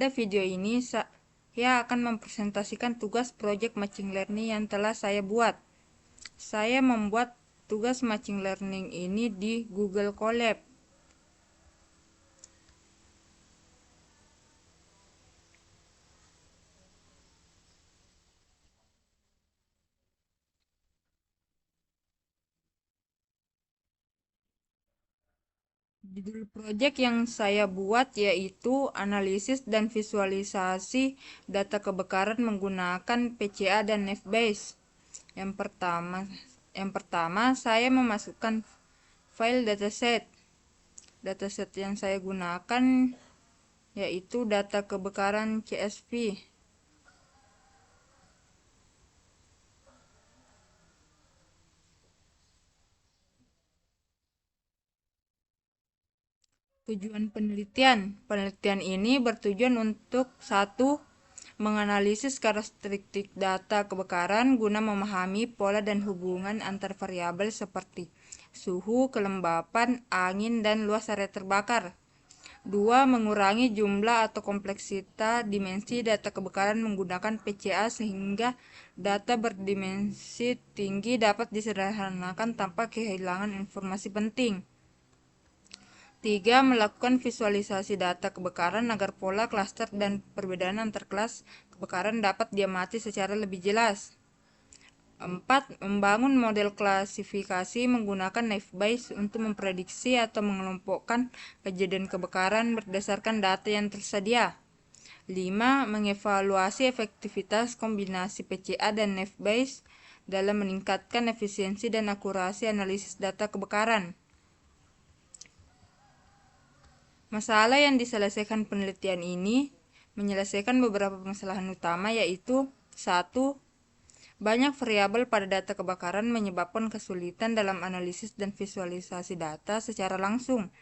Pada video ini, saya akan mempresentasikan tugas proyek machine learning yang telah saya buat. Saya membuat tugas machine learning ini di Google Colab. Judul proyek yang saya buat yaitu analisis dan visualisasi data kebakaran menggunakan PCA dan Nefbase. Yang pertama, saya memasukkan file dataset. Dataset yang saya gunakan yaitu data kebakaran CSV. Tujuan penelitian ini bertujuan untuk satu, menganalisis karakteristik data kebakaran guna memahami pola dan hubungan antar variabel seperti suhu, kelembapan, angin, dan luas area terbakar. Dua, mengurangi jumlah atau kompleksitas dimensi data kebakaran menggunakan PCA sehingga data berdimensi tinggi dapat disederhanakan tanpa kehilangan informasi penting. Tiga, melakukan visualisasi data kebakaran agar pola, klaster, dan perbedaan antar kelas kebakaran dapat diamati secara lebih jelas. Empat, membangun model klasifikasi menggunakan Nefbase untuk memprediksi atau mengelompokkan kejadian kebakaran berdasarkan data yang tersedia. 5. Mengevaluasi efektivitas kombinasi PCA dan Nefbase dalam meningkatkan efisiensi dan akurasi analisis data kebakaran. Masalah yang diselesaikan penelitian ini menyelesaikan beberapa permasalahan utama, yaitu 1. Banyak variabel pada data kebakaran menyebabkan kesulitan dalam analisis dan visualisasi data secara langsung.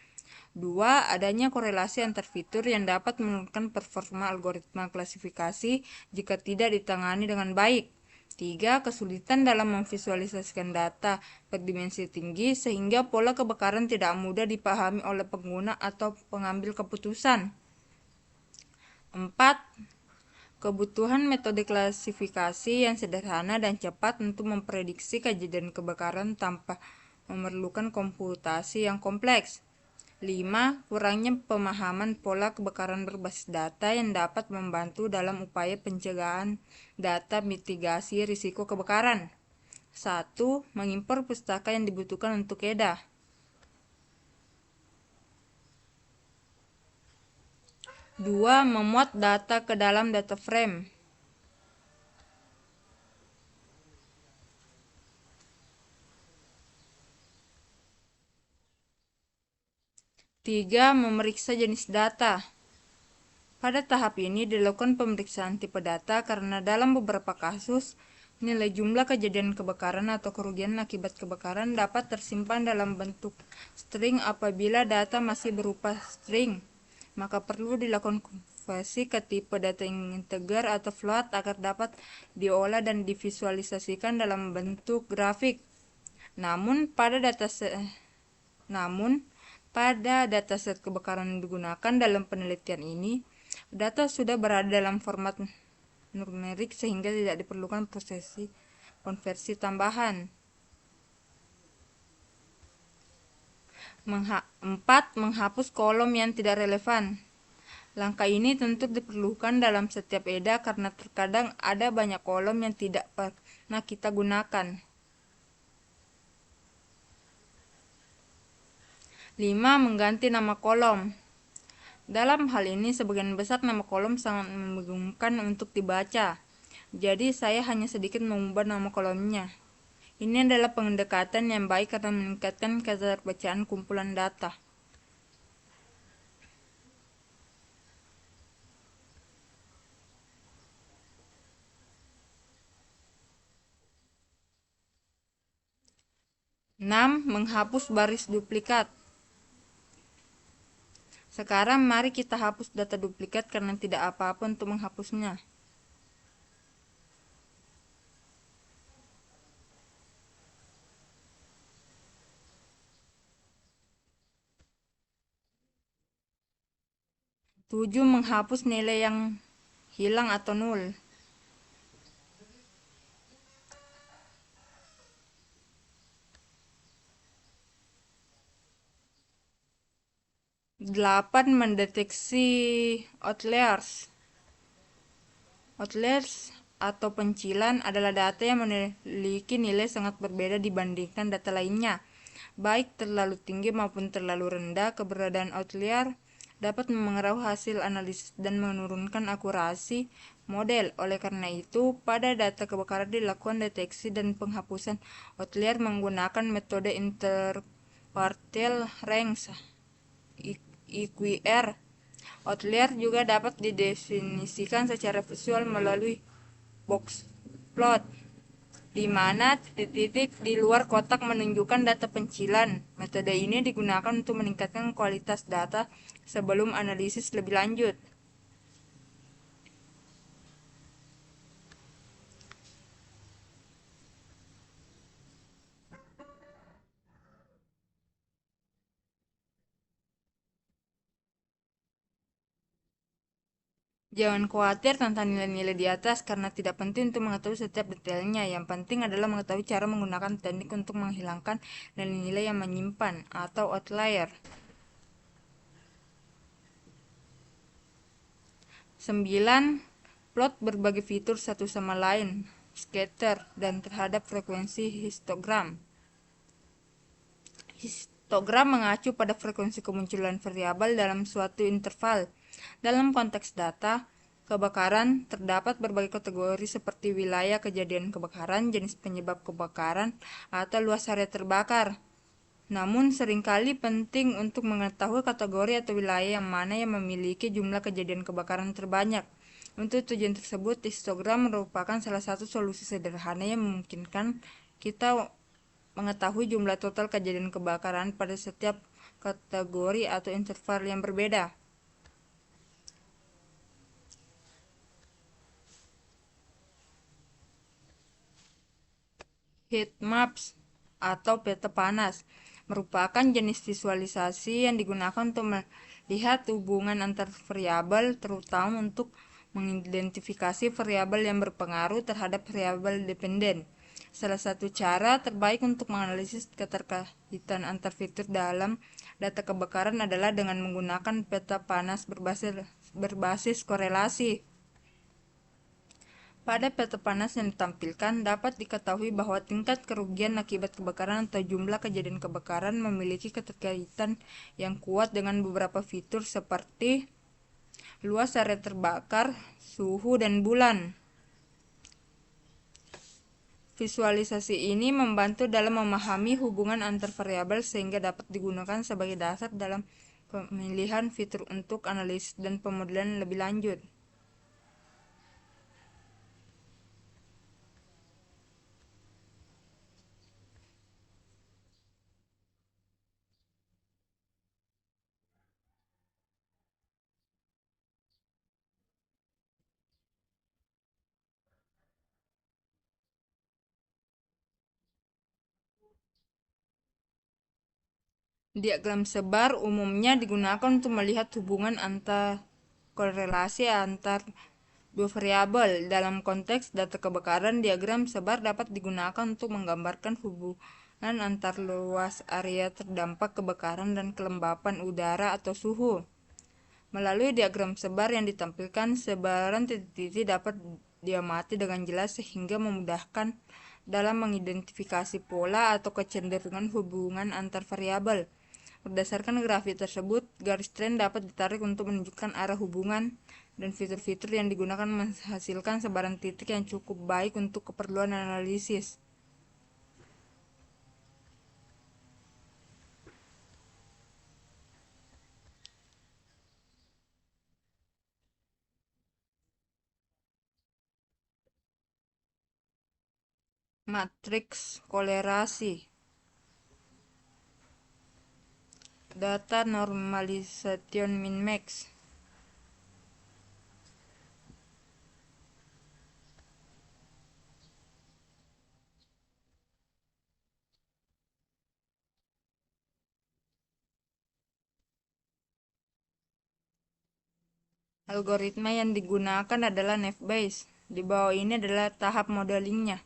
2. Adanya korelasi antar fitur yang dapat menurunkan performa algoritma klasifikasi jika tidak ditangani dengan baik. 3. Kesulitan dalam memvisualisasikan data berdimensi tinggi sehingga pola kebakaran tidak mudah dipahami oleh pengguna atau pengambil keputusan. 4. Kebutuhan metode klasifikasi yang sederhana dan cepat untuk memprediksi kejadian kebakaran tanpa memerlukan komputasi yang kompleks. 5. Kurangnya pemahaman pola kebakaran berbasis data yang dapat membantu dalam upaya pencegahan data mitigasi risiko kebakaran. 1. Mengimpor pustaka yang dibutuhkan untuk EDA. 2. Memuat data ke dalam data frame. 3. Memeriksa jenis data. Pada tahap ini dilakukan pemeriksaan tipe data karena dalam beberapa kasus, nilai jumlah kejadian kebakaran atau kerugian akibat kebakaran dapat tersimpan dalam bentuk string. Apabila data masih berupa string, maka perlu dilakukan konversi ke tipe data yang integer atau float agar dapat diolah dan divisualisasikan dalam bentuk grafik. Namun, pada dataset kebakaran yang digunakan dalam penelitian ini, data sudah berada dalam format numerik sehingga tidak diperlukan proses konversi tambahan. 4. Menghapus kolom yang tidak relevan. Langkah ini tentu diperlukan dalam setiap EDA karena terkadang ada banyak kolom yang tidak pernah kita gunakan. 5. Mengganti nama kolom. Dalam hal ini, sebagian besar nama kolom sangat membingungkan untuk dibaca. Jadi, saya hanya sedikit mengubah nama kolomnya. Ini adalah pendekatan yang baik karena meningkatkan keterbacaan kumpulan data. Enam, menghapus baris duplikat. Sekarang mari kita hapus data duplikat karena tidak apa-apa untuk menghapusnya. 7. Menghapus nilai yang hilang atau nol. 8. Mendeteksi outliers. Outliers atau pencilan adalah data yang memiliki nilai sangat berbeda dibandingkan data lainnya. Baik terlalu tinggi maupun terlalu rendah, keberadaan outlier dapat memengaruhi hasil analisis dan menurunkan akurasi model. Oleh karena itu, pada data kebakaran dilakukan deteksi dan penghapusan outlier menggunakan metode interquartile range (IQR). Outlier juga dapat didefinisikan secara visual melalui box plot, di mana titik-titik di luar kotak menunjukkan data pencilan. Metode ini digunakan untuk meningkatkan kualitas data sebelum analisis lebih lanjut. Jangan khawatir tentang nilai-nilai di atas karena tidak penting untuk mengetahui setiap detailnya. Yang penting adalah mengetahui cara menggunakan teknik untuk menghilangkan nilai-nilai yang menyimpan atau outlier. 9. Plot berbagai fitur satu sama lain, scatter, dan terhadap frekuensi histogram. Histogram mengacu pada frekuensi kemunculan variabel dalam suatu interval. Dalam konteks data kebakaran, terdapat berbagai kategori seperti wilayah kejadian kebakaran, jenis penyebab kebakaran, atau luas area terbakar. Namun, seringkali penting untuk mengetahui kategori atau wilayah yang mana yang memiliki jumlah kejadian kebakaran terbanyak. Untuk tujuan tersebut, histogram merupakan salah satu solusi sederhana yang memungkinkan kita mengetahui jumlah total kejadian kebakaran pada setiap kategori atau interval yang berbeda. Heat maps atau peta panas merupakan jenis visualisasi yang digunakan untuk melihat hubungan antar variabel, terutama untuk mengidentifikasi variabel yang berpengaruh terhadap variabel dependen. Salah satu cara terbaik untuk menganalisis keterkaitan antar fitur dalam data kebakaran adalah dengan menggunakan peta panas berbasis korelasi. Pada peta panas yang ditampilkan, dapat diketahui bahwa tingkat kerugian akibat kebakaran atau jumlah kejadian kebakaran memiliki keterkaitan yang kuat dengan beberapa fitur seperti luas area terbakar, suhu, dan bulan. Visualisasi ini membantu dalam memahami hubungan antar variabel sehingga dapat digunakan sebagai dasar dalam pemilihan fitur untuk analisis dan pemodelan lebih lanjut. Diagram sebar umumnya digunakan untuk melihat hubungan korelasi antar dua variabel. Dalam konteks data kebakaran, diagram sebar dapat digunakan untuk menggambarkan hubungan antar luas area terdampak kebakaran dan kelembapan udara atau suhu. Melalui diagram sebar yang ditampilkan, sebaran titik-titik dapat diamati dengan jelas sehingga memudahkan dalam mengidentifikasi pola atau kecenderungan hubungan antar variabel. Berdasarkan grafik tersebut, garis tren dapat ditarik untuk menunjukkan arah hubungan, dan fitur-fitur yang digunakan menghasilkan sebaran titik yang cukup baik untuk keperluan analisis. Matriks kolerasi. Data normalization min-max. Algoritma yang digunakan adalah Naive-Bayes. Di bawah ini adalah tahap modelingnya.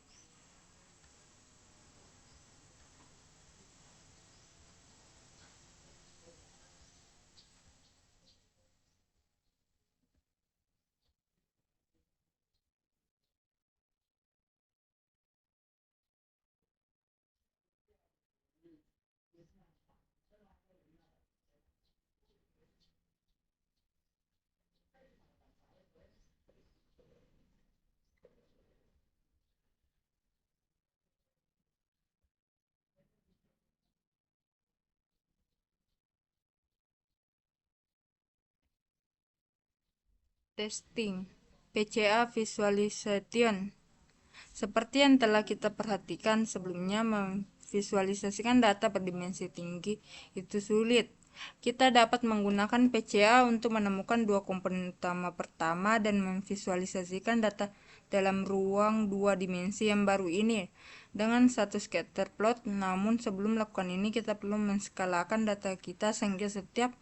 Testing PCA Visualization. Seperti yang telah kita perhatikan sebelumnya, memvisualisasikan data berdimensi tinggi itu sulit. Kita dapat menggunakan PCA untuk menemukan dua komponen utama pertama dan memvisualisasikan data dalam ruang dua dimensi yang baru ini dengan satu scatter plot. Namun sebelum melakukan ini, kita perlu menskalakan data kita sehingga setiap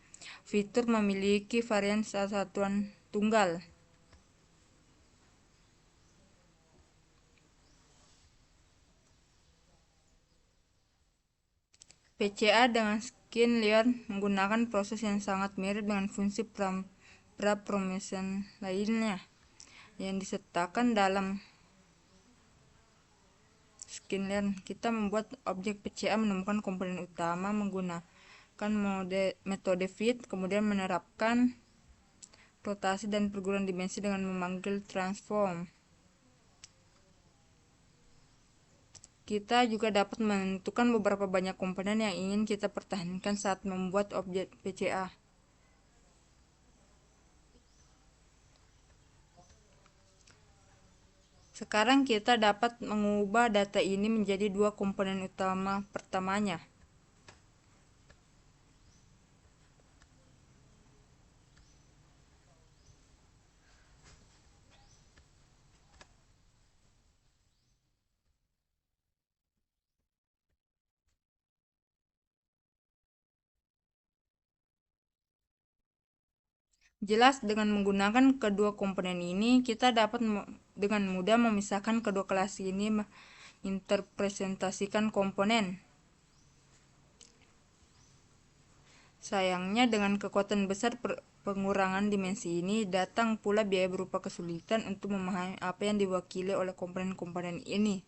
fitur memiliki varian satuan tunggal. PCA dengan skin layer menggunakan proses yang sangat mirip dengan fungsi pra-processing lainnya yang disertakan dalam skin layer. Kita membuat objek PCA menemukan komponen utama menggunakan metode fit, kemudian menerapkan rotasi dan perguruan dimensi dengan memanggil transform. Kita juga dapat menentukan beberapa banyak komponen yang ingin kita pertahankan saat membuat objek PCA. Sekarang kita dapat mengubah data ini menjadi dua komponen utama pertamanya. Jelas, dengan menggunakan kedua komponen ini, kita dapat dengan mudah memisahkan kedua kelas ini, menginterpresentasikan komponen. Sayangnya, dengan kekuatan besar pengurangan dimensi ini, datang pula biaya berupa kesulitan untuk memahami apa yang diwakili oleh komponen-komponen ini.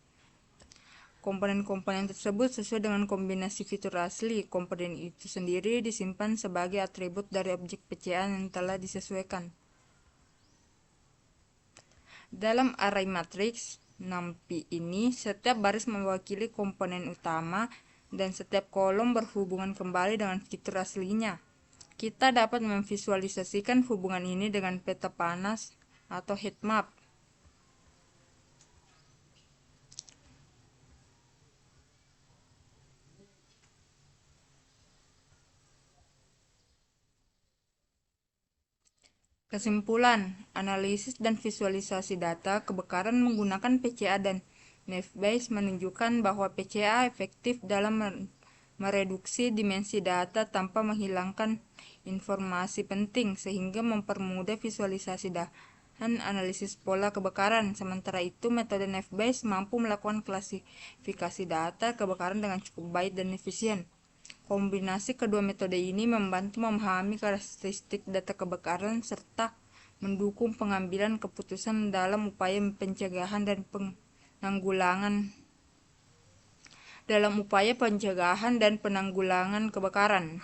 Komponen-komponen tersebut sesuai dengan kombinasi fitur asli. Komponen itu sendiri disimpan sebagai atribut dari objek PCA yang telah disesuaikan. Dalam array matrix NumPy ini, setiap baris mewakili komponen utama dan setiap kolom berhubungan kembali dengan fitur aslinya. Kita dapat memvisualisasikan hubungan ini dengan peta panas atau heat map. Kesimpulan, analisis dan visualisasi data kebakaran menggunakan PCA dan Naive-Bayes menunjukkan bahwa PCA efektif dalam mereduksi dimensi data tanpa menghilangkan informasi penting, sehingga mempermudah visualisasi dan analisis pola kebakaran. Sementara itu, metode Naive-Bayes mampu melakukan klasifikasi data kebakaran dengan cukup baik dan efisien. Kombinasi kedua metode ini membantu memahami karakteristik data kebakaran serta mendukung pengambilan keputusan dalam upaya pencegahan dan penanggulangan kebakaran.